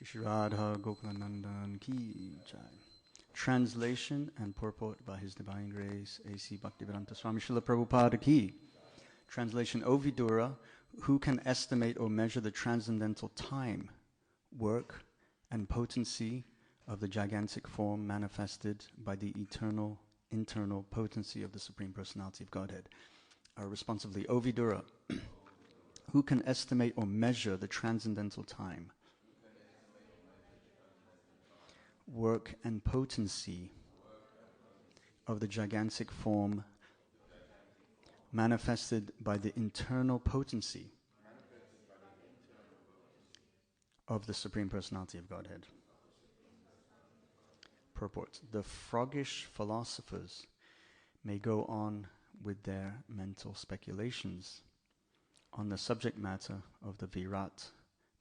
Shri Radha Gokulanandan Ki Jai. Translation and purport by His Divine Grace A.C. Bhaktivedanta Swami Srila Prabhupada Ki. Translation: O Vidura, who can estimate or measure the transcendental time, work, and potency of the gigantic form manifested by the eternal internal potency of the Supreme Personality of Godhead? Responsively, O Vidura, who can estimate or measure the transcendental time, work, and potency of the gigantic form manifested by the internal potency of the Supreme Personality of Godhead? Purport: the froggish philosophers may go on with their mental speculations on the subject matter of the Virat,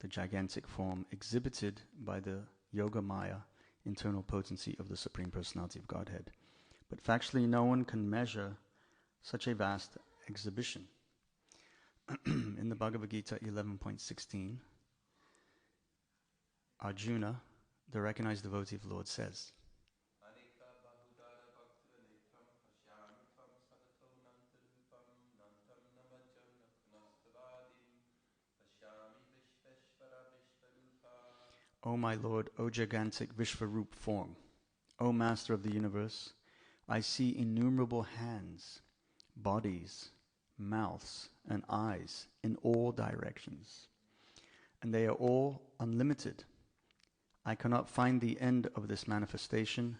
the gigantic form exhibited by the Yoga Maya internal potency of the Supreme Personality of Godhead. But factually, no one can measure such a vast exhibition. In the Bhagavad Gita 11.16, Arjuna, the recognized devotee of the Lord, says, O my Lord, O gigantic Vishvarup form, O Master of the universe, I see innumerable hands, bodies, mouths, and eyes in all directions, and they are all unlimited. I cannot find the end of this manifestation,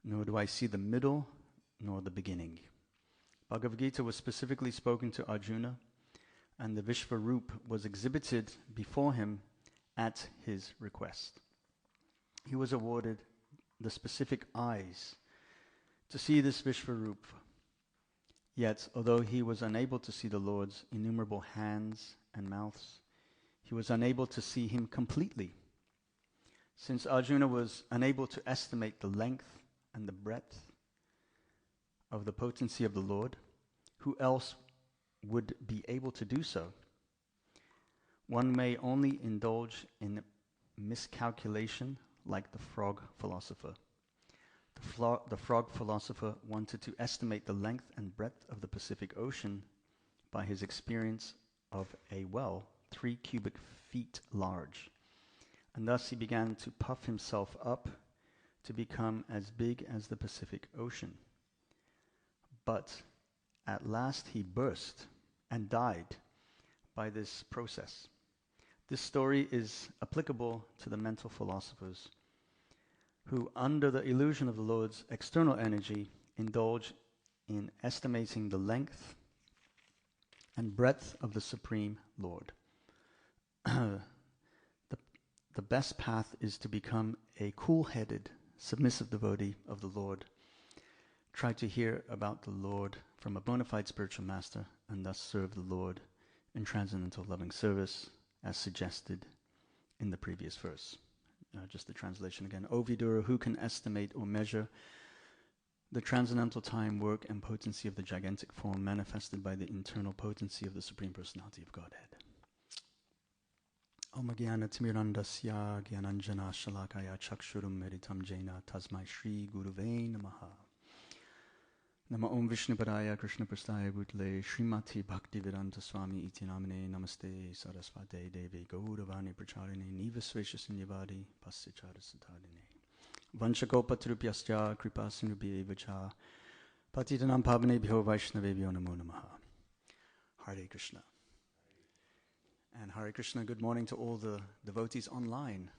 nor do I see the middle, nor the beginning. Bhagavad Gita was specifically spoken to Arjuna, and the Vishvarup was exhibited before him at his request. He was awarded the specific eyes to see this Vishvarup. Yet, although he was unable to see the Lord's innumerable hands and mouths, he was unable to see him completely. Since Arjuna was unable to estimate the length and the breadth of the potency of the Lord, who else would be able to do so? One may only indulge in miscalculation like the frog philosopher. The frog philosopher wanted to estimate the length and breadth of the Pacific Ocean by his experience of a well 3 cubic feet large. And thus he began to puff himself up to become as big as the Pacific Ocean. But at last he burst and died by this process. This story is applicable to the mental philosophers who, under the illusion of the Lord's external energy, indulge in estimating the length and breadth of the Supreme Lord. The best path is to become a cool-headed, submissive devotee of the Lord. Try to hear about the Lord from a bona fide spiritual master, and thus serve the Lord in transcendental loving service, as suggested in the previous verse. Just the translation again. O Vidura, who can estimate or measure the transcendental time, work, and potency of the gigantic form manifested by the internal potency of the Supreme Personality of Godhead? Om Jnana Timirandasya Jnananjana Shalakaya Chakshurum Meditam Jena Tasmai Shri Guruve Namaha. Nama Om Vishnupadaya Krishna Prastaya Bhutle Srimati Bhaktivedanta Swami Iti Namane Namaste Sarasvate Devi Gauravani Pracharine Nivasvesha Sinyavadi Passichara Satadine Vanchakopatrupyascha Kripa Sinubhyevacha Patitanam Pavanebhyo Vaishnavebhyo Namo Namaha. Hare Krishna. And Hare Krishna, good morning to all the devotees online.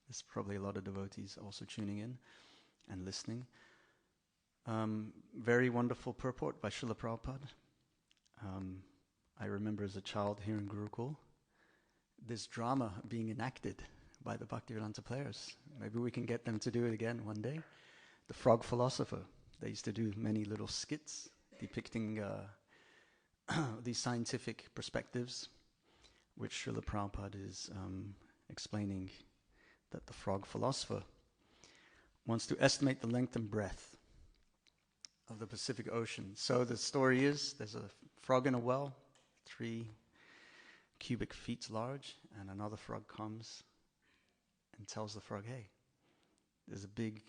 There's probably a lot of devotees also tuning in and listening. Very wonderful purport by Srila Prabhupada. I remember as a child here in Gurukul, this drama being enacted by the Bhaktivedanta players. Maybe we can get them to do it again one day. The Frog Philosopher. They used to do many little skits depicting these scientific perspectives, which Srila Prabhupada is explaining that the Frog Philosopher wants to estimate the length and breadth of the Pacific Ocean. So the story is, there's a frog in a well, 3 cubic feet large, and another frog comes and tells the frog, hey, there's a big,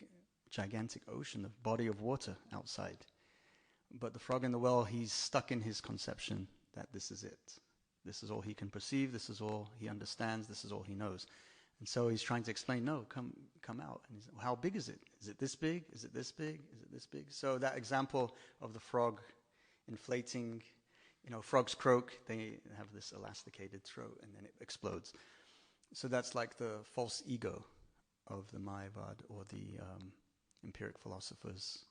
gigantic ocean, a body of water outside. But the frog in the well, he's stuck in his conception that this is it. This is all he can perceive, this is all he understands, this is all he knows. And so he's trying to explain, no, come out. And he's, well, how big is it? Is it this big? Is it this big? Is it this big? So that example of the frog inflating, frogs croak, they have this elasticated throat and then it explodes. So that's like the false ego of the Mayavad or the empiric philosophers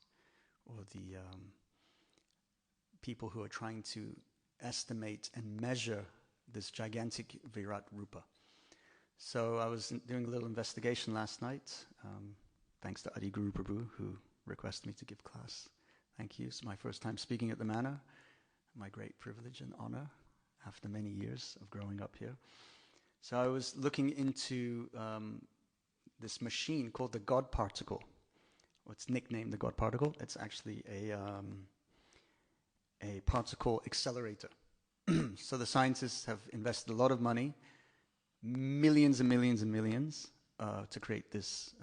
or the people who are trying to estimate and measure this gigantic Virat Rupa. So I was doing a little investigation last night, thanks to Adi Guru Prabhu, who requested me to give class. Thank you. It's my first time speaking at the Manor. My great privilege and honor after many years of growing up here. So I was looking into this machine called the God particle. Well, it's nicknamed the God particle. It's actually a particle accelerator. So the scientists have invested a lot of money, millions and millions and millions, to create this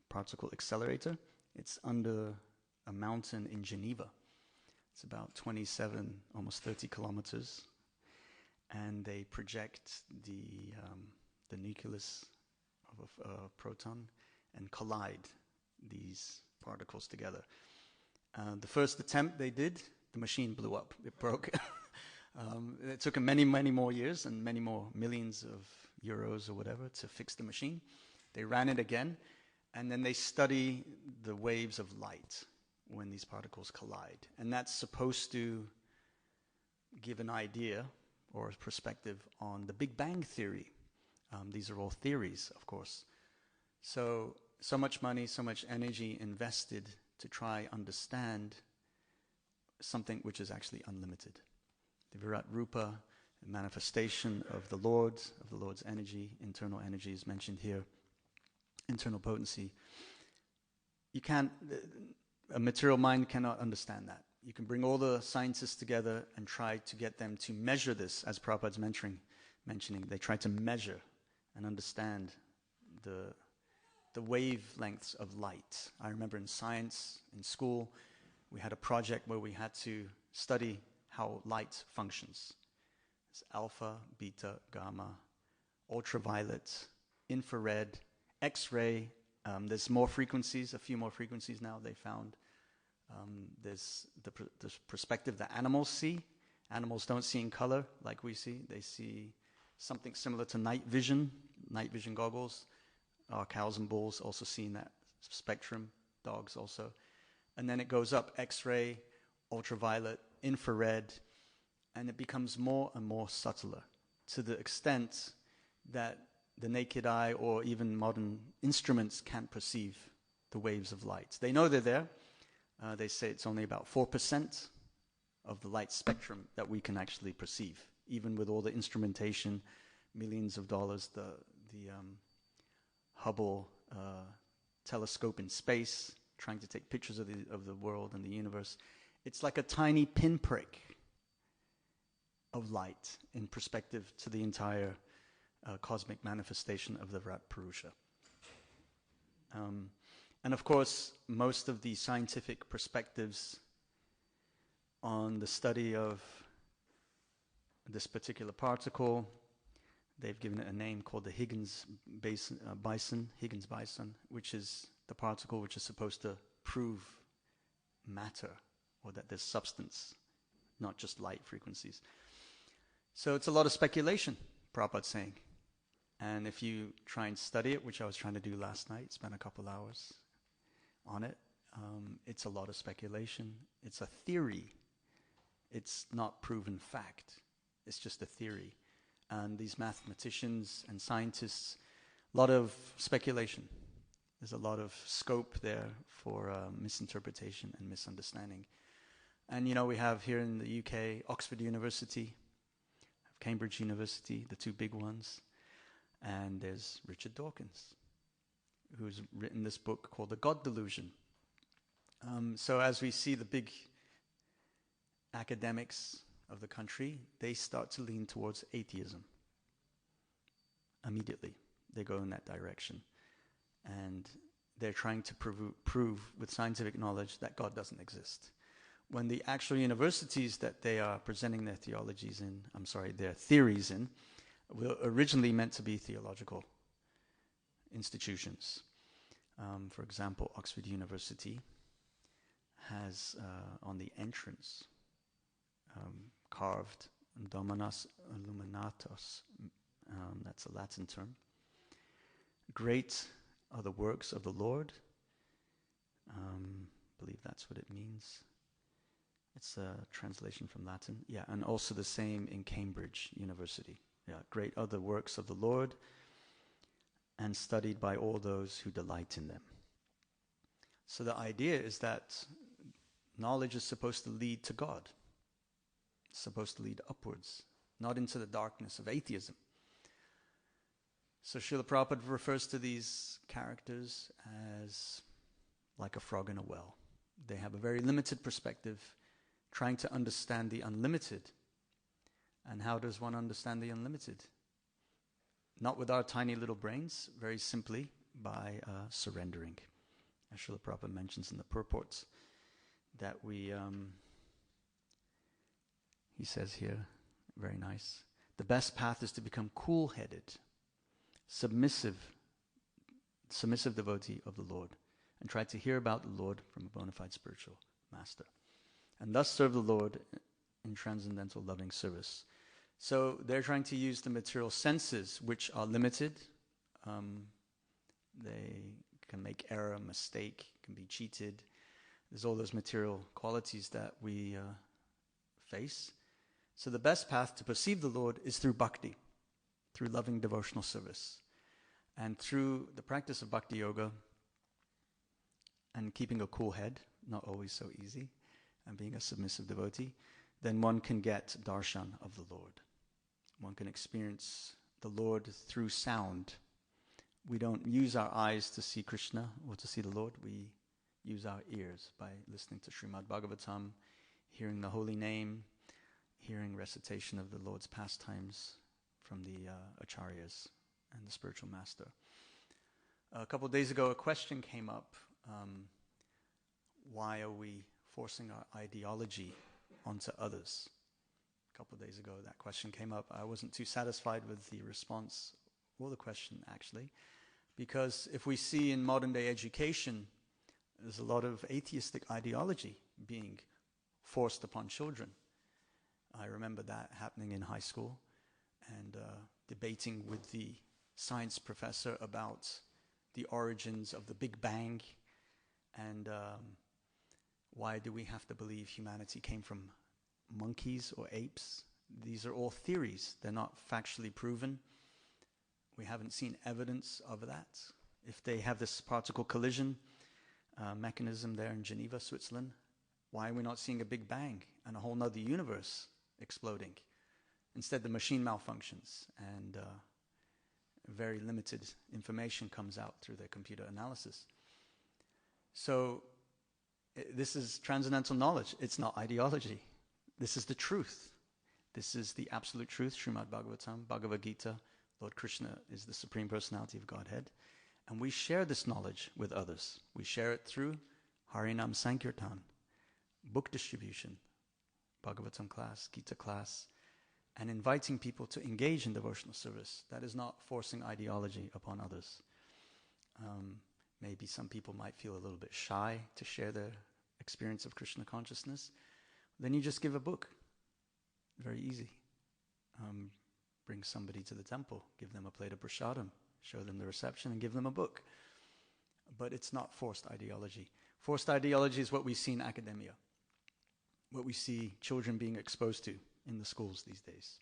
particle accelerator. It's under a mountain in Geneva. It's about 27, almost 30 kilometers. And they project the nucleus of a proton and collide these particles together. The first attempt they did, the machine blew up. It broke. It took them many, many more years and many more millions of euros or whatever to fix the machine. They ran it again, and then they study the waves of light when these particles collide. And that's supposed to give an idea or a perspective on the Big Bang theory. These are all theories, of course. So much money, so much energy invested to try understand something which is actually unlimited. The Virat Rupa, the manifestation of the Lord's energy, internal energy is mentioned here, internal potency. A material mind cannot understand that. You can bring all the scientists together and try to get them to measure this, as Prabhupada's mentioning. They try to measure and understand the wavelengths of light. I remember in science, in school, we had a project where we had to study how light functions. It's alpha, beta, gamma, ultraviolet, infrared, X-ray. There's more frequencies, a few more frequencies now they found. There's the perspective that animals see. Animals don't see in color like we see. They see something similar to night vision goggles. Cows and bulls also see in that spectrum, dogs also. And then it goes up, X-ray, ultraviolet, infrared, and it becomes more and more subtler to the extent that the naked eye or even modern instruments can't perceive the waves of light. They know they're there. They say it's only about 4% of the light spectrum that we can actually perceive, even with all the instrumentation, millions of dollars, the Hubble telescope in space, trying to take pictures of the world and the universe. It's like a tiny pinprick of light in perspective to the entire cosmic manifestation of the Virat Purusha. And of course, most of the scientific perspectives on the study of this particular particle, they've given it a name called the Higgs boson, which is the particle which is supposed to prove matter, or that there's substance, not just light frequencies. So it's a lot of speculation, Prabhupada's saying. And if you try and study it, which I was trying to do last night, spent a couple hours on it, it's a lot of speculation. It's a theory. It's not proven fact. It's just a theory. And these mathematicians and scientists, a lot of speculation. There's a lot of scope there for misinterpretation and misunderstanding. And we have here in the UK, Oxford University, Cambridge University, the two big ones. And there's Richard Dawkins, who's written this book called The God Delusion. So as we see the big academics of the country, they start to lean towards atheism. Immediately, they go in that direction. and they're trying to prove with scientific knowledge that God doesn't exist. When the actual universities that they are presenting their theologies in, their theories in, were originally meant to be theological institutions. For example, Oxford University has on the entrance carved Dominus Illuminatus, that's a Latin term. Great are the works of the Lord. I believe that's what it means. It's a translation from Latin. Yeah, and also the same in Cambridge University. Yeah, great are the works of the Lord, and studied by all those who delight in them. So the idea is that knowledge is supposed to lead to God. It's supposed to lead upwards, not into the darkness of atheism. So Srila Prabhupada refers to these characters as like a frog in a well. They have a very limited perspective, trying to understand the unlimited. And how does one understand the unlimited? Not with our tiny little brains, very simply by surrendering. As Srila Prabhupada mentions in the purports, that we, he says here, very nice, the best path is to become cool-headed, submissive devotee of the Lord, and try to hear about the Lord from a bona fide spiritual master, and thus serve the Lord in transcendental loving service. So they're trying to use the material senses, which are limited. They can make error, mistake, can be cheated. There's all those material qualities that we face. So the best path to perceive the Lord is through bhakti, through loving devotional service. And through the practice of bhakti yoga and keeping a cool head, not always so easy, and being a submissive devotee, then one can get darshan of the Lord. One can experience the Lord through sound. We don't use our eyes to see Krishna or to see the Lord. We use our ears by listening to Srimad Bhagavatam, hearing the holy name, hearing recitation of the Lord's pastimes from the acharyas and the spiritual master. A couple of days ago, a question came up. Why are we forcing our ideology onto others? A couple of days ago, that question came up. I wasn't too satisfied with the response, or the question actually, because if we see in modern day education, there's a lot of atheistic ideology being forced upon children. I remember that happening in high school, and debating with the science professor about the origins of the Big Bang, and why do we have to believe humanity came from monkeys or apes? These are all theories. They're not factually proven. We haven't seen evidence of that. If they have this particle collision mechanism there in Geneva, Switzerland, why are we not seeing a Big Bang and a whole nother universe exploding? Instead, the machine malfunctions, and very limited information comes out through their computer analysis. So this is transcendental knowledge. It's not ideology. This is the truth. This is the absolute truth. Srimad Bhagavatam, Bhagavad Gita, Lord Krishna is the Supreme Personality of Godhead. And we share this knowledge with others. We share it through Harinam Sankirtan, book distribution, Bhagavatam class, Gita class, and inviting people to engage in devotional service. That is not forcing ideology upon others. Maybe some people might feel a little bit shy to share their experience of Krishna consciousness. Then you just give a book. Very easy. Bring somebody to the temple, give them a plate of prasadam, show them the reception, and give them a book. But it's not forced ideology. Forced ideology is what we see in academia, what we see children being exposed to in the schools these days.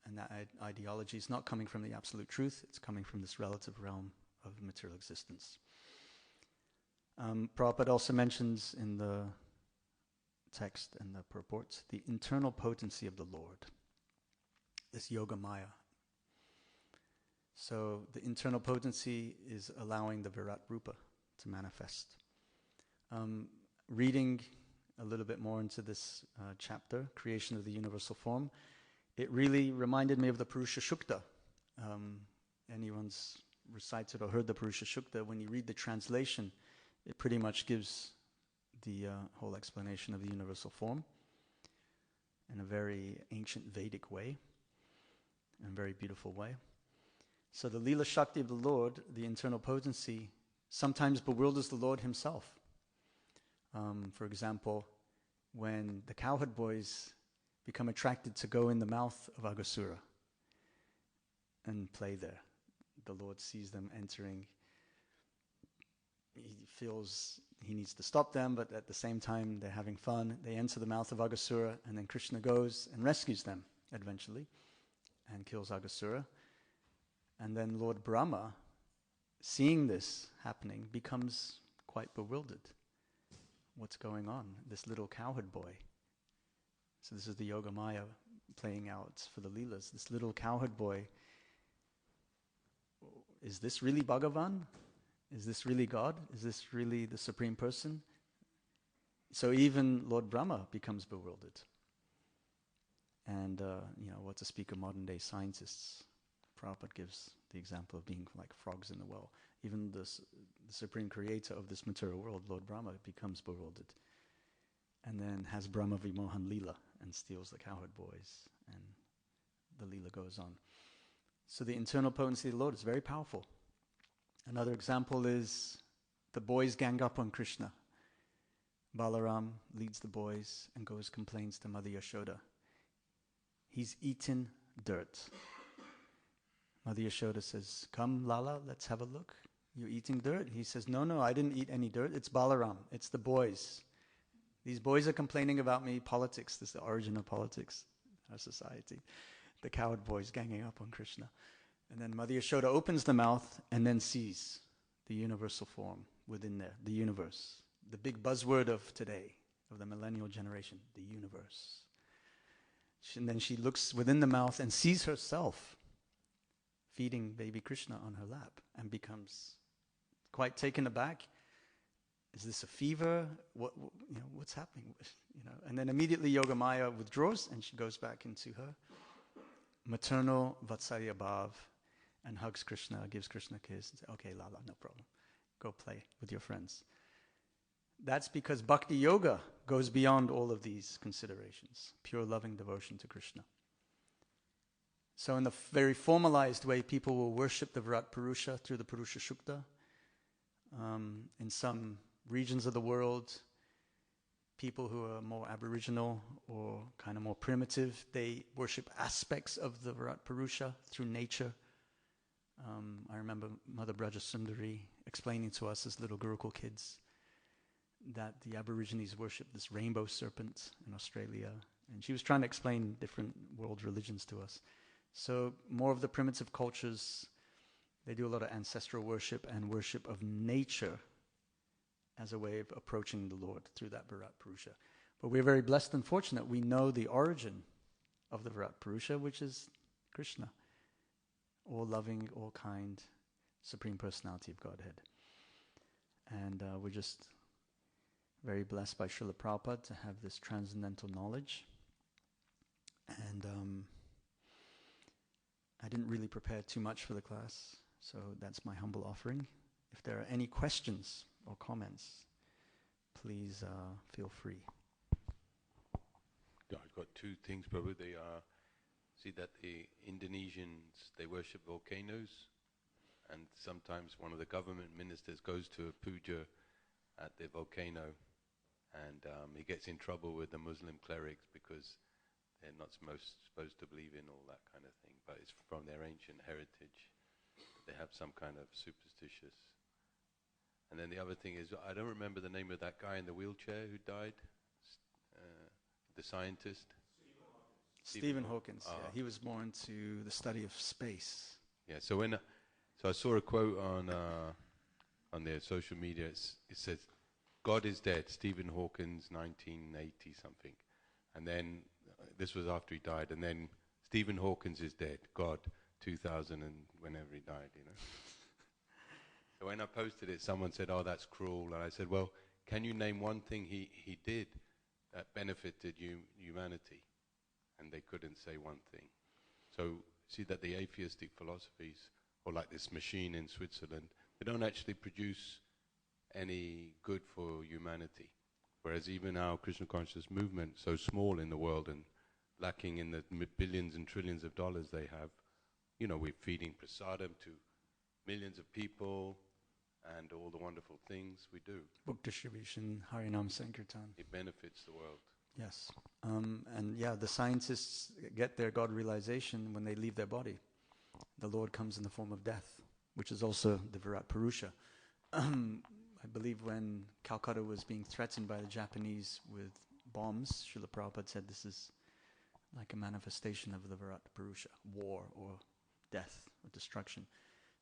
And that ideology is not coming from the absolute truth, it's coming from this relative realm of material existence. Prabhupada also mentions in the text and the purports the internal potency of the Lord, this yoga maya. So the internal potency is allowing the Virat Rupa to manifest. Reading a little bit more into this chapter, Creation of the Universal Form, it really reminded me of the Purusha Shukta. Anyone's recited or heard the Purusha Sukta, when you read the translation, it pretty much gives the whole explanation of the universal form in a very ancient Vedic way, in a very beautiful way. So the Leela Shakti of the Lord, the internal potency, sometimes bewilders the Lord himself. For example, when the cowherd boys become attracted to go in the mouth of Aghasura and play there, the Lord sees them entering. He feels he needs to stop them, but at the same time they're having fun. They enter the mouth of Aghasura, and then Krishna goes and rescues them eventually and kills Aghasura. And then Lord Brahma, seeing this happening, becomes quite bewildered. What's going on? This little cowherd boy. So this is the Yoga Maya playing out for the Leelas. This little cowherd boy, is this really Bhagavan? Is this really God? Is this really the Supreme Person? So even Lord Brahma becomes bewildered. And, what to speak of modern day scientists, Prabhupada gives the example of being like frogs in the well. Even the Supreme Creator of this material world, Lord Brahma, becomes bewildered. And then has Brahma Vimohan Leela and steals the cowherd boys. And the Leela goes on. So the internal potency of the Lord is very powerful. Another example is the boys gang up on Krishna. Balaram leads the boys and goes complains to Mother Yashoda. He's eaten dirt. Mother Yashoda says, "Come, Lala, let's have a look. You're eating dirt?" He says, No, I didn't eat any dirt. It's Balaram. It's the boys. These boys are complaining about me. Politics. This is the origin of politics in our society. The coward boys ganging up on Krishna. And then Mother Yashoda opens the mouth and then sees the universal form within there, the universe. The big buzzword of today, of the millennial generation, the universe. And then she looks within the mouth and sees herself feeding baby Krishna on her lap and becomes quite taken aback. Is this a fever? What's happening? And then immediately Yogamaya withdraws and she goes back into her maternal Vatsalya Bhav and hugs Krishna, gives Krishna a kiss and says, "Okay, Lala, no problem. Go play with your friends." That's because Bhakti Yoga goes beyond all of these considerations. Pure loving devotion to Krishna. So in the very formalized way, people will worship the Virat Purusha through the Purusha Sukta. In some regions of the world, people who are more aboriginal or kind of more primitive, they worship aspects of the Virat Purusha through nature. I remember Mother Braja Sundari explaining to us as little Gurukul kids that the Aborigines worship this rainbow serpent in Australia. And she was trying to explain different world religions to us. So more of the primitive cultures, they do a lot of ancestral worship and worship of nature as a way of approaching the Lord through that Virat Purusha. But we're very blessed and fortunate. We know the origin of the Virat Purusha, which is Krishna. All loving, all kind, Supreme Personality of Godhead. And we're just very blessed by Srila Prabhupada to have this transcendental knowledge. And I didn't really prepare too much for the class, so that's my humble offering. If there are any questions or comments, please feel free. Yeah, I've got two things, Prabhu. They see that the Indonesians, they worship volcanoes, and sometimes one of the government ministers goes to a puja at the volcano, and he gets in trouble with the Muslim clerics because they're not supposed to believe in all that kind of thing, but it's from their ancient heritage. They have some kind of superstitious. And then the other thing is, I don't remember the name of that guy in the wheelchair who died, the scientist. Stephen Hawking. Yeah, he was more into the study of space. Yeah, so I saw a quote on their social media. It says, "God is dead." Stephen Hawking's 1980 something, and then this was after he died, and then Stephen Hawkins is dead. God, 2000 and whenever he died, So when I posted it, someone said, "Oh, that's cruel," and I said, "Well, can you name one thing he did that benefited humanity?" And they couldn't say one thing. So see that the atheistic philosophies or like this machine in Switzerland, they don't actually produce any good for humanity. Whereas even our Krishna conscious movement, so small in the world and lacking in the billions and trillions of dollars they have, you know, we're feeding prasadam to millions of people and all the wonderful things we do. Book distribution, Harinam Sankirtan. It benefits the world. Yes. And yeah, the scientists get their God realization when they leave their body. The Lord comes in the form of death, which is also the Virat Purusha. I believe when Calcutta was being threatened by the Japanese with bombs, Srila Prabhupada said this is like a manifestation of the Virat Purusha, war or death or destruction.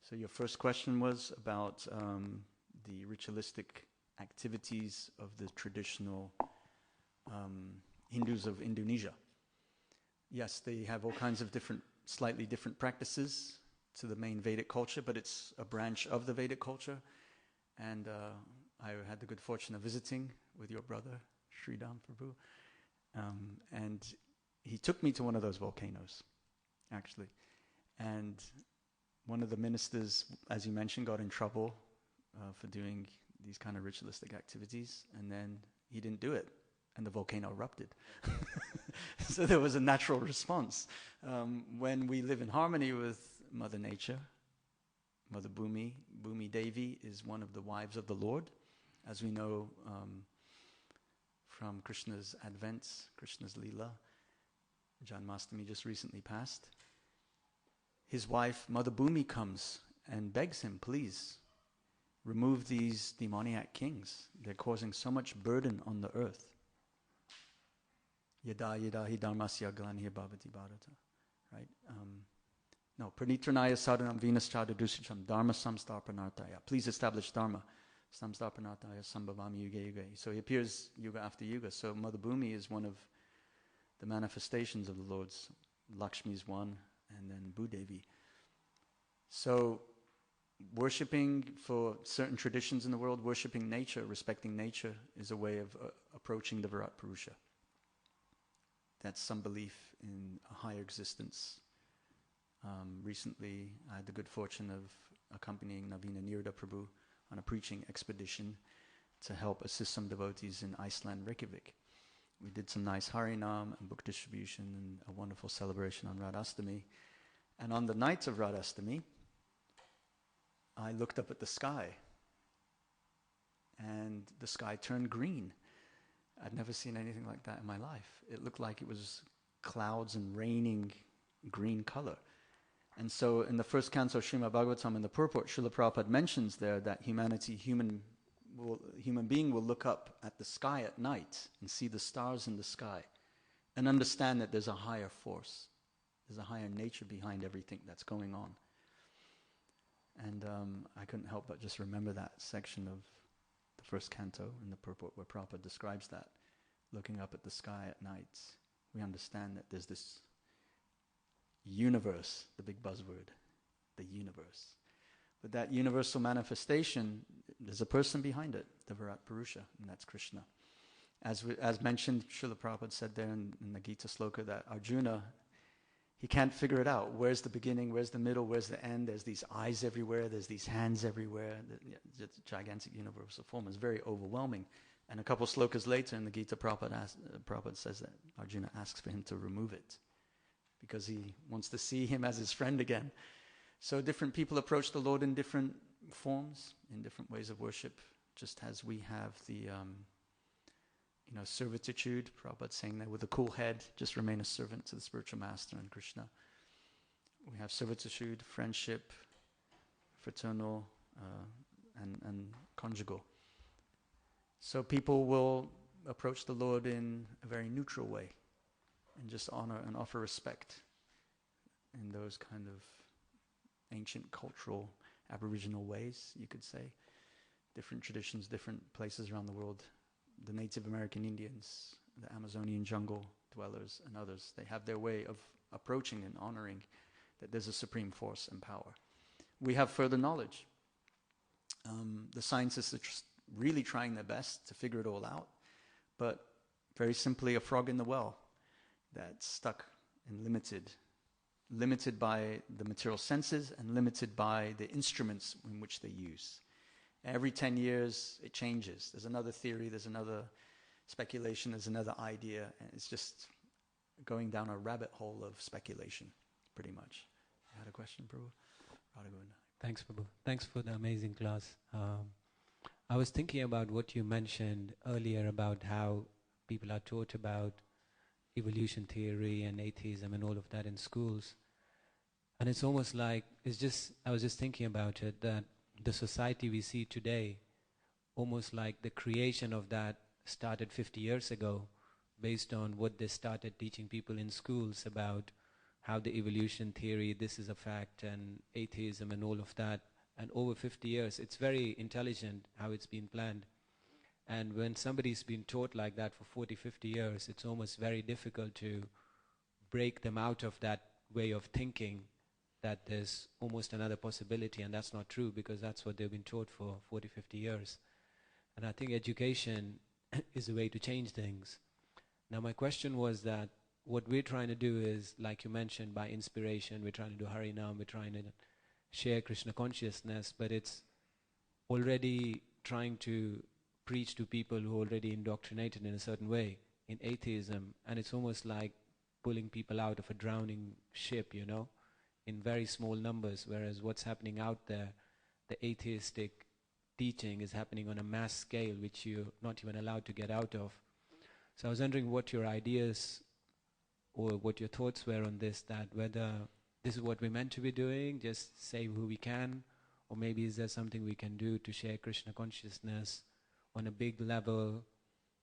So your first question was about the ritualistic activities of the traditional Hindus of Indonesia. Yes, they have all kinds of slightly different practices to the main Vedic culture, but it's a branch of the Vedic culture. And I had the good fortune of visiting with your brother, Sridham Prabhu. And he took me to one of those volcanoes, actually. And one of the ministers, as you mentioned, got in trouble for doing these kind of ritualistic activities. And then he didn't do it. And the volcano erupted. So there was a natural response. When we live in harmony with Mother Nature, Mother Bhumi Devi is one of the wives of the Lord. As we know from Krishna's advents, Krishna's Leela, Janmastami just recently passed. His wife, Mother Bhumi, comes and begs him, please, remove these demoniac kings. They're causing so much burden on the earth. Yada yada hi dharmasya glanir bhavati bharata. Right? No, pranitranaya sadhanam vinaschada dusicham dharma samstarpanartaya. Please establish dharma. Samstarpanartaya sambhavami yuga yuga. So he appears yuga after yuga. So Mother Bhumi is one of the manifestations of the Lord's. Lakshmi is one, and then Bhudevi. So worshipping for certain traditions in the world, worshipping nature, respecting nature, is a way of approaching the Virat Purusha. That's some belief in a higher existence. Recently, I had the good fortune of accompanying Navina Nirda Prabhu on a preaching expedition to help assist some devotees in Iceland, Reykjavik. We did some nice Harinam and book distribution and a wonderful celebration on Radhastami. And on the night of Radhastami, I looked up at the sky, and the sky turned green. I'd never seen anything like that in my life. It looked like it was clouds and raining green color. And so in the first canto of Srimad Bhagavatam, in the purport, Srila Prabhupada mentions there that human being will look up at the sky at night and see the stars in the sky and understand that there's a higher force. There's a higher nature behind everything that's going on. And I couldn't help but just remember that section of the first canto in the purport where Prabhupada describes that. Looking up at the sky at night, we understand that there's this universe, the big buzzword, the universe. But that universal manifestation, there's a person behind it, the Virat Purusha, and that's Krishna. As mentioned, Srila Prabhupada said there in the Gita sloka that Arjuna, he can't figure it out. Where's the beginning? Where's the middle? Where's the end? There's these eyes everywhere. There's these hands everywhere. The gigantic universal form is very overwhelming. And a couple slokas later in the Gita, Prabhupada says that Arjuna asks for him to remove it because he wants to see him as his friend again. So different people approach the Lord in different forms, in different ways of worship, just as we have the servitude. Prabhupada saying that with a cool head, just remain a servant to the spiritual master and Krishna. We have servitude, friendship, fraternal, and conjugal. So people will approach the Lord in a very neutral way and just honor and offer respect in those kind of ancient cultural aboriginal ways, you could say. Different traditions, different places around the world. The Native American Indians, the Amazonian jungle dwellers, and others, they have their way of approaching and honoring that there's a supreme force and power. We have further knowledge. The scientists are really trying their best to figure it all out, but very simply a frog in the well that's stuck and limited limited by the material senses and limited by the instruments in which they use. Every 10 years, it changes. There's another theory, there's another speculation, there's another idea, and it's just going down a rabbit hole of speculation, pretty much. You had a question, Prabhu? Thanks, Prabhu. Thanks for the amazing class. I was thinking about what you mentioned earlier about how people are taught about evolution theory and atheism and all of that in schools. And it's almost like, I was just thinking about it, that the society we see today, almost like the creation of that started 50 years ago, based on what they started teaching people in schools about how the evolution theory, this is a fact, and atheism and all of that. And over 50 years, it's very intelligent how it's been planned. And when somebody's been taught like that for 40, 50 years, it's almost very difficult to break them out of that way of thinking that there's almost another possibility, and that's not true because that's what they've been taught for 40, 50 years. And I think education is a way to change things. Now my question was that what we're trying to do is, like you mentioned, by inspiration, we're trying to do Harinam, we're trying to share Krishna consciousness, but it's already trying to preach to people who are already indoctrinated in a certain way in atheism, and it's almost like pulling people out of a drowning ship, you know, in very small numbers, whereas what's happening out there, the atheistic teaching is happening on a mass scale, which you're not even allowed to get out of. So I was wondering what your ideas or what your thoughts were on this, that whether this is what we're meant to be doing, just say who we can, or maybe is there something we can do to share Krishna consciousness on a big level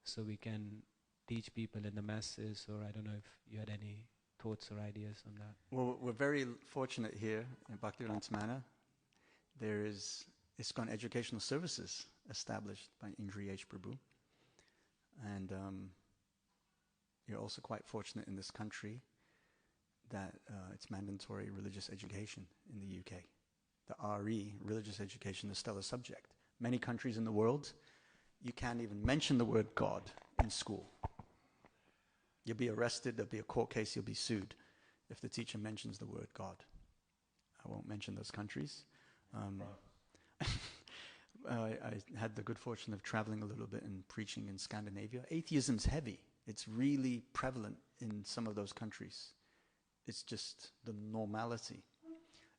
so we can teach people in the masses, or I don't know if you had any thoughts or ideas on that. Well, we're very fortunate here in Bhaktivedanta Manor. There is ISKCON Educational Services established by Indri H. Prabhu. And you're also quite fortunate in this country that it's mandatory religious education in the UK. The RE, religious education, is still a subject. Many countries in the world, you can't even mention the word God in school. You'll be arrested, there'll be a court case, you'll be sued if the teacher mentions the word God. I won't mention those countries. I had the good fortune of traveling a little bit and preaching in Scandinavia. Atheism's heavy. It's really prevalent in some of those countries. It's just the normality.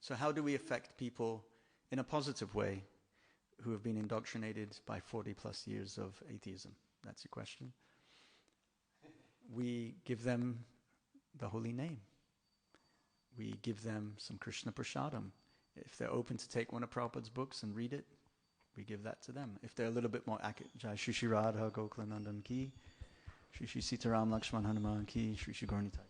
So how do we affect people in a positive way who have been indoctrinated by 40 plus years of atheism? That's your question. We give them the holy name. We give them some Krishna Prasadam. If they're open to take one of Prabhupada's books and read it, we give that to them. If they're a little bit more accurate, Jai Shri Shri Radha Gokulanandan Ki, Shri Shri Sitaram Lakshman Hanuman Ki, Shri Shri Gaura Nitai.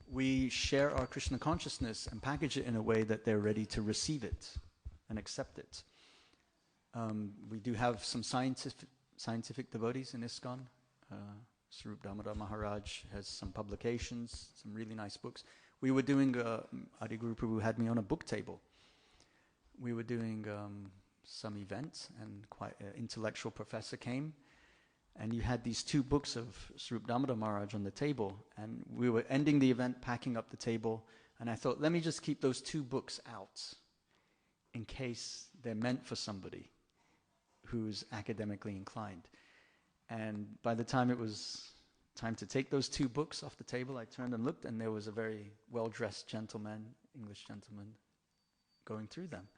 We share our Krishna consciousness and package it in a way that they're ready to receive it and accept it. We do have some scientific devotees in ISKCON. Swarup Damodar Maharaj has some publications, some really nice books. We were doing, Adi Guru Prabhu had me on a book table. We were doing some event, and quite an intellectual professor came, and you had these two books of Swarup Damodar Maharaj on the table, and we were ending the event, packing up the table, and I thought, let me just keep those two books out in case they're meant for somebody who's academically inclined. And by the time it was time to take those two books off the table, I turned and looked, and there was a very well-dressed gentleman, English gentleman, going through them.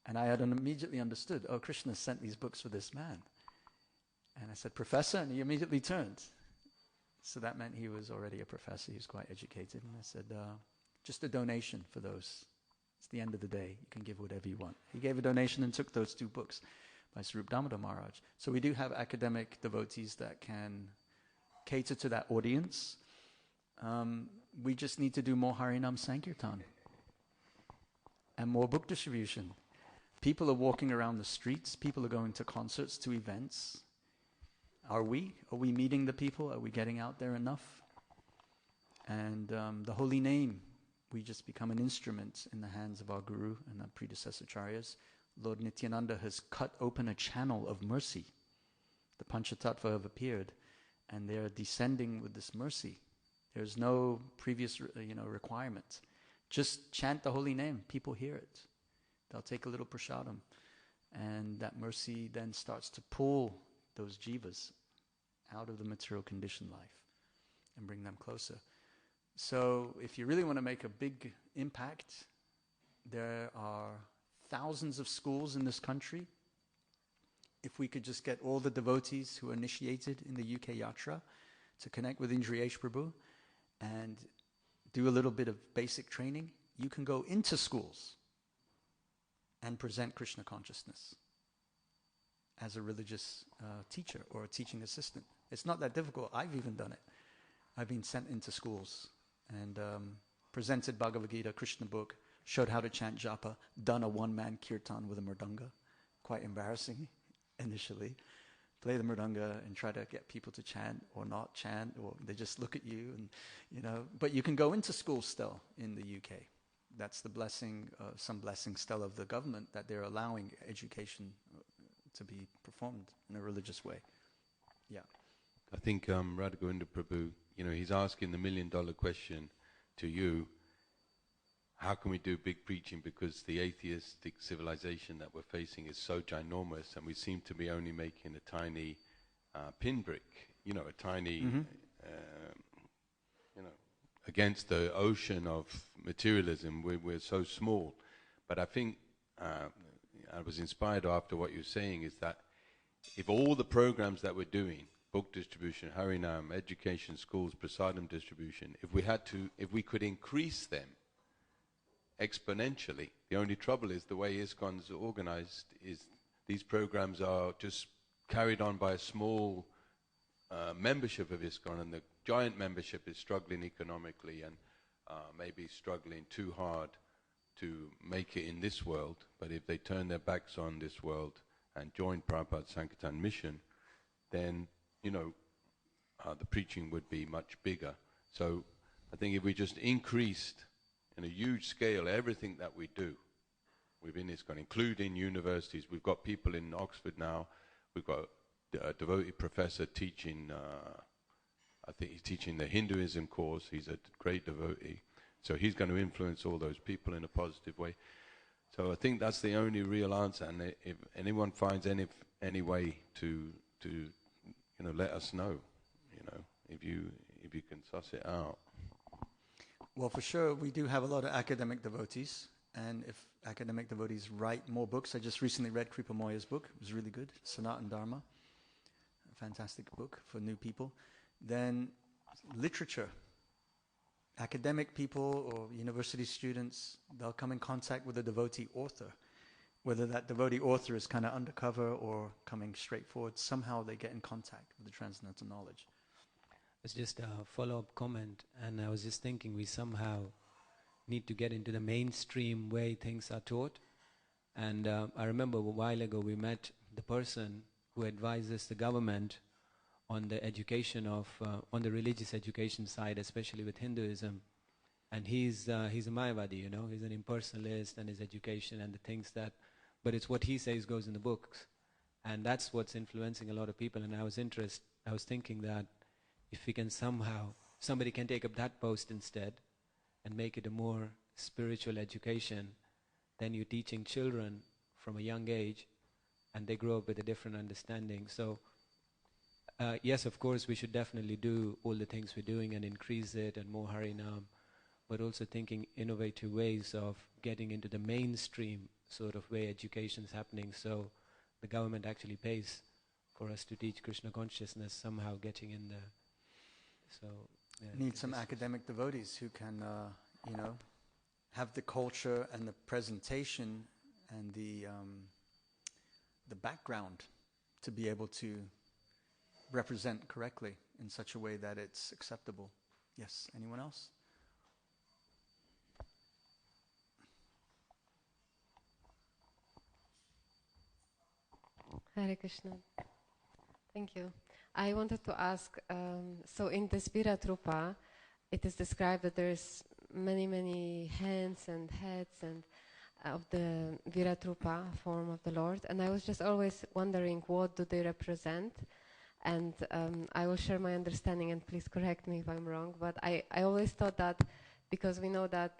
And I had immediately understood, oh, Krishna sent these books for this man. And I said, Professor? And he immediately turned. So that meant he was already a professor. He was quite educated. And I said, just a donation for those. It's the end of the day. You can give whatever you want. He gave a donation and took those two books by Swarup Damodar Maharaj. So we do have academic devotees that can cater to that audience. We just need to do more Harinam Sankirtan and more book distribution. People are walking around the streets. People are going to concerts, to events. Are we? Are we meeting the people? Are we getting out there enough? And the holy name, we just become an instrument in the hands of our Guru and our predecessor Acharyas. Lord Nityananda has cut open a channel of mercy. The Panchatattva have appeared, and they are descending with this mercy. There's no previous, requirement. Just chant the holy name. People hear it. They'll take a little prasadam. And that mercy then starts to pull those jivas out of the material conditioned life and bring them closer. So if you really want to make a big impact, there are thousands of schools in this country. If we could just get all the devotees who are initiated in the UK Yatra to connect with Indriyesh Prabhu and do a little bit of basic training, you can go into schools and present Krishna consciousness as a religious teacher or a teaching assistant. It's not that difficult. I've even done it. I've been sent into schools and presented Bhagavad Gita, Krishna book, showed how to chant japa, done a one-man kirtan with a mridanga. Quite embarrassing initially. Play the mridanga and try to get people to chant or not chant, or they just look at you and, but you can go into school still in the UK. That's the blessing, some blessing still of the government, that they're allowing education to be performed in a religious way. Yeah. I think Radha Govinda Prabhu, he's asking the $1 million question to you. How can we do big preaching, because the atheistic civilization that we're facing is so ginormous, and we seem to be only making a tiny pinprick, a tiny, against the ocean of materialism. We're so small. But I think I was inspired after what you're saying, is that if all the programs that we're doing, book distribution, Harinam, education, schools, prasadam distribution, if we could increase them exponentially. The only trouble is the way ISKCON's organized is these programs are just carried on by a small membership of ISKCON, and the giant membership is struggling economically and maybe struggling too hard to make it in this world. But if they turn their backs on this world and join Prabhupada's Sankirtan mission, then, the preaching would be much bigger. So I think if we just increased in a huge scale everything that we do within ISKCON, including universities. We've got people in Oxford now. We've got a devotee professor teaching, I think he's teaching the Hinduism course. He's a great devotee. So he's going to influence all those people in a positive way. So I think that's the only real answer. And if anyone finds any way to let us know, if you can suss it out. Well, for sure, we do have a lot of academic devotees, and if academic devotees write more books, I just recently read Kripa Moya's book. It was really good, Sanatan Dharma, a fantastic book for new people. Then literature, academic people or university students, they'll come in contact with a devotee author. Whether that devotee author is kind of undercover or coming straight forward, somehow they get in contact with the transcendental knowledge. It's just a follow-up comment, and I was just thinking we somehow need to get into the mainstream way things are taught. And I remember a while ago we met the person who advises the government on the education of, on the religious education side, especially with Hinduism. And he's a Mayavadi, he's an impersonalist, and his education and the things that, but it's what he says goes in the books. And that's what's influencing a lot of people. And I was thinking that if we can somehow, somebody can take up that post instead and make it a more spiritual education, then you're teaching children from a young age and they grow up with a different understanding. So yes, of course, we should definitely do all the things we're doing and increase it and more Harinam, but also thinking innovative ways of getting into the mainstream sort of way education's happening, so the government actually pays for us to teach Krishna consciousness, somehow getting in there. So need some academic devotees who can, have the culture and the presentation and the background to be able to represent correctly in such a way that it's acceptable. Yes, anyone else? Hare Krishna. Thank you. I wanted to ask, so in this Virat Rupa, it is described that there's many hands and heads and of the Virat Rupa form of the Lord, and I was just always wondering what do they represent, And I will share my understanding, and please correct me if I'm wrong, but I always thought that because we know that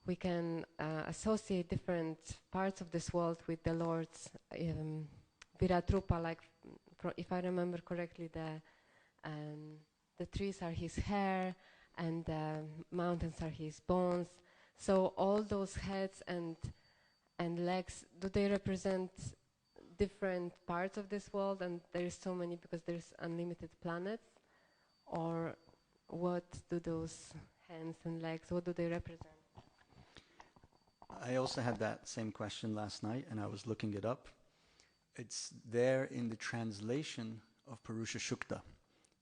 we can associate different parts of this world with the Lord's Viratrupa, like if I remember correctly, the trees are his hair and the mountains are his bones. So all those heads and legs, do they represent different parts of this world, and there's so many because there's unlimited planets? Or what do those hands and legs, what do they represent? I also had that same question last night, and I was looking it up. It's there in the translation of Purusha Shukta.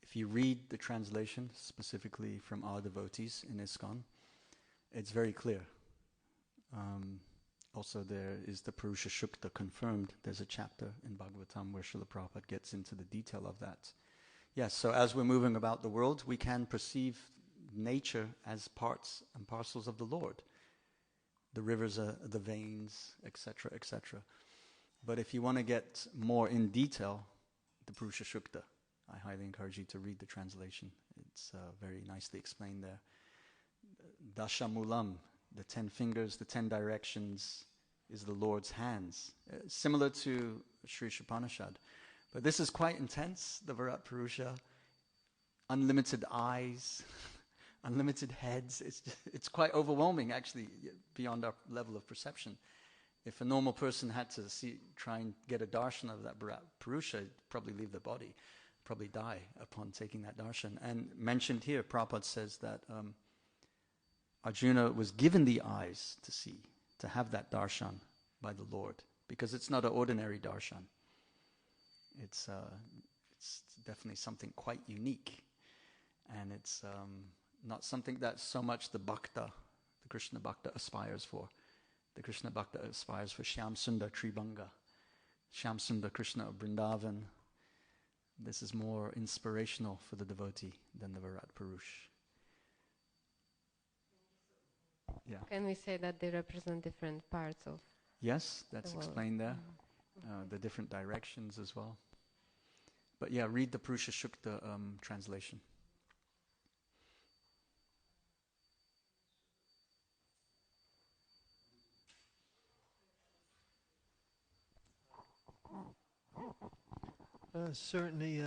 If you read the translation, specifically from our devotees in ISKCON, it's very clear. Also there is the Purusha Shukta confirmed. There's a chapter in Bhagavatam where Srila Prabhupada gets into the detail of that. Yes, so as we're moving about the world, we can perceive nature as parts and parcels of the Lord. The rivers are the veins, etc., etc. But if you want to get more in detail, the Purusha Shukta, I highly encourage you to read the translation. It's very nicely explained there. Dashamulam, the 10 fingers, the 10 directions, is the Lord's hands. Similar to Sri Upanishad. But this is quite intense, the Virat Purusha. Unlimited eyes, unlimited heads. It's quite overwhelming, actually, beyond our level of perception. If a normal person had to try and get a darshan of that Virat Purusha, he'd probably leave the body, probably die upon taking that darshan. And mentioned here, Prabhupada says that Arjuna was given the eyes to see, to have that darshan by the Lord, because it's not an ordinary darshan. It's definitely something quite unique, and it's not something that so much the Krishna Bhakta aspires for. The Krishna Bhakta aspires for Shyam Sundar Tribanga, Shyam Sundar Krishna of Vrindavan. This is more inspirational for the devotee than the Virat Purush. Yeah. Can we say that they represent different parts of? Yes, that's explained there. The different directions as well. But yeah, read the Purusha Shukta translation. Certainly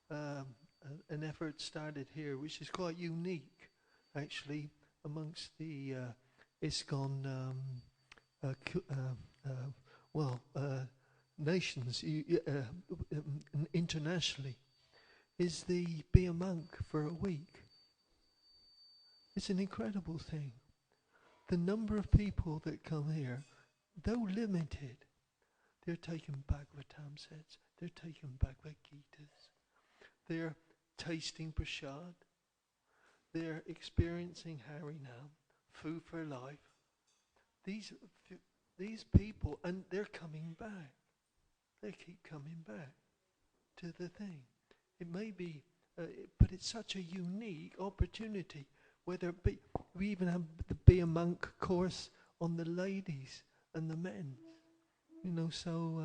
an effort started here, which is quite unique, actually, amongst the ISKCON nations internationally, is the be a monk for a week. It's an incredible thing. The number of people that come here, though limited, they're taking Bhagavatam sets, they're taking Bhagavad Gitas, they're tasting prasad, they're experiencing Harinam, food for life. These people, and they're coming back. They keep coming back to the thing. It may be, but it's such a unique opportunity. Whether it be, we even have the Be a Monk course on the ladies and the men. You know, so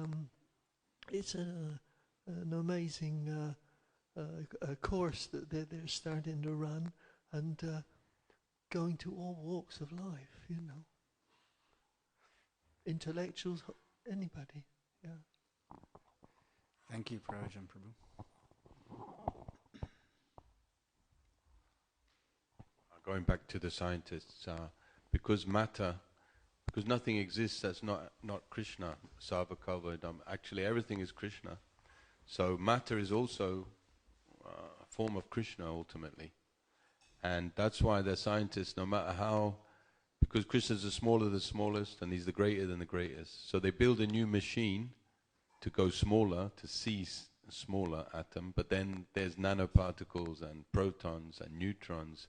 it's an amazing course that they're starting to run, and going to all walks of life, you know. Intellectuals, anybody, yeah. Thank you, Prajan Prabhu. Going back to the scientists, because nothing exists that's not Krishna, Sarvakalvadam. Actually, everything is Krishna. So matter is also a form of Krishna ultimately. And that's why the scientists, no matter how, because Krishna's the smallest, and he's the greater than the greatest. So they build a new machine to go smaller, to see smaller atom, but then there's nanoparticles and protons and neutrons.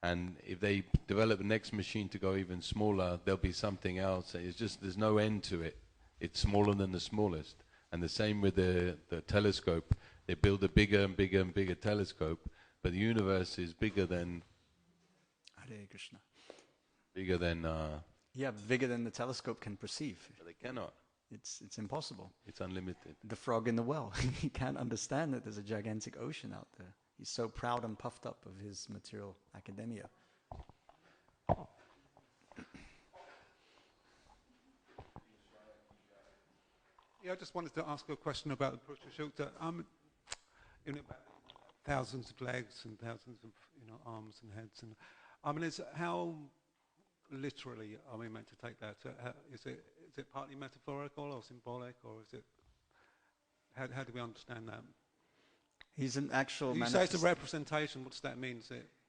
And if they develop the next machine to go even smaller, there'll be something else. It's just, there's no end to it. It's smaller than the smallest. And the same with the telescope. They build a bigger and bigger and bigger telescope, but the universe is bigger than... Hare Krishna. Bigger than... bigger than the telescope can perceive. They cannot. It's impossible. It's unlimited. The frog in the well, he can't understand that there's a gigantic ocean out there. He's so proud and puffed up of his material academia. Yeah, I just wanted to ask a question about the Purusha Sukta. About thousands of legs and thousands of arms and heads, and how literally are we meant to take that? Is it partly metaphorical or symbolic, or is it? How do we understand that? He's an actual. You say it's a representation. What does that mean?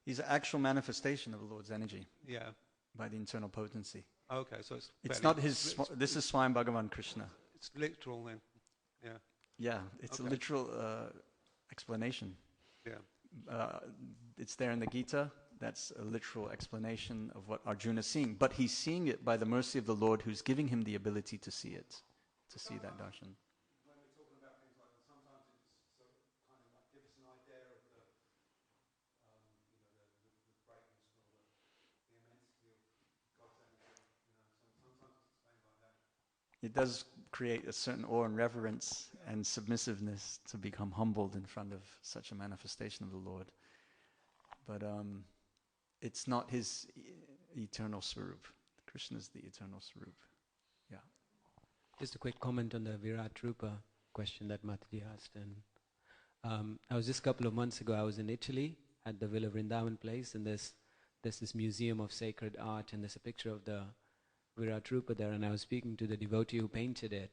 He's an actual manifestation of the Lord's energy. Yeah. By the internal potency. Okay, so it's not his. This is Swayam Bhagavan Krishna. It's literal then. Yeah. Yeah, it's a literal explanation. Yeah. It's there in the Gita. That's a literal explanation of what Arjuna is seeing. But he's seeing it by the mercy of the Lord, who's giving him the ability to see it, to see that darshan. When we're talking about things like that, sometimes it's sort of kind of like give us an idea of the greatness or the immensity of God's energy. Sometimes it's explained like that. It does create a certain awe and reverence and submissiveness to become humbled in front of such a manifestation of the Lord. But it's not his eternal swarup. Krishna is the eternal swarup. Yeah. Just a quick comment on the Virat Rupa question that Mataji asked. And I was just a couple of months ago, I was in Italy at the Villa Vrindavan place, and there's this museum of sacred art, and there's a picture of the Virat Rupa there, and I was speaking to the devotee who painted it,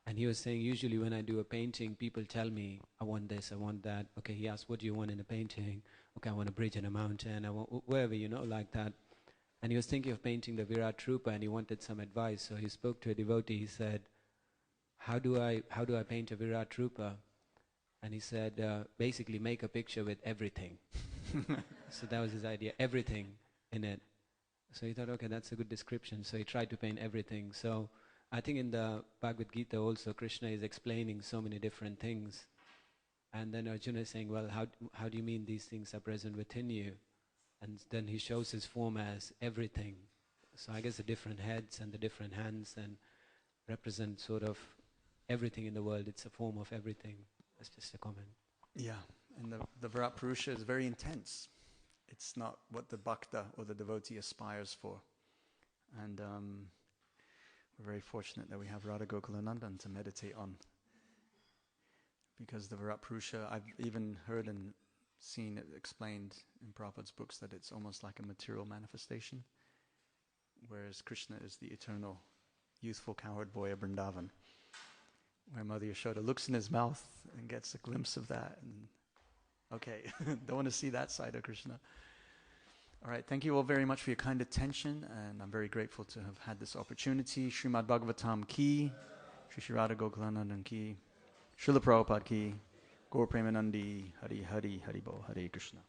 and he was saying, usually when I do a painting, people tell me, I want this, I want that. Okay, he asked, what do you want in a painting? Okay, I want a bridge and a mountain, I want wherever, like that. And he was thinking of painting the Virat Rupa, and he wanted some advice, so he spoke to a devotee. He said, how do I paint a Virat Rupa? And he said, basically make a picture with everything. So that was his idea, everything in it. So he thought, okay, that's a good description. So he tried to paint everything. So I think in the Bhagavad Gita also, Krishna is explaining so many different things. And then Arjuna is saying, well, how do you mean these things are present within you? And then he shows his form as everything. So I guess the different heads and the different hands and represent sort of everything in the world. It's a form of everything. That's just a comment. Yeah, and the Virat Purusha is very intense. It's not what the bhakta or the devotee aspires for. And we're very fortunate that we have Radha Gokulanandan to meditate on. Because the Virat Purusha, I've even heard and seen it explained in Prabhupada's books that it's almost like a material manifestation, whereas Krishna is the eternal, youthful cowherd boy of Vrindavan, where Mother Yashoda looks in his mouth and gets a glimpse of that. And okay, don't want to see that side of Krishna. All right, thank you all very much for your kind attention, and I'm very grateful to have had this opportunity. Srimad Bhagavatam ki, Shri Radha Gokulanandan ki, Srila Prabhupada ki, Gaur Premanandi, Hari Hari, Hari Bo, Hare Krishna.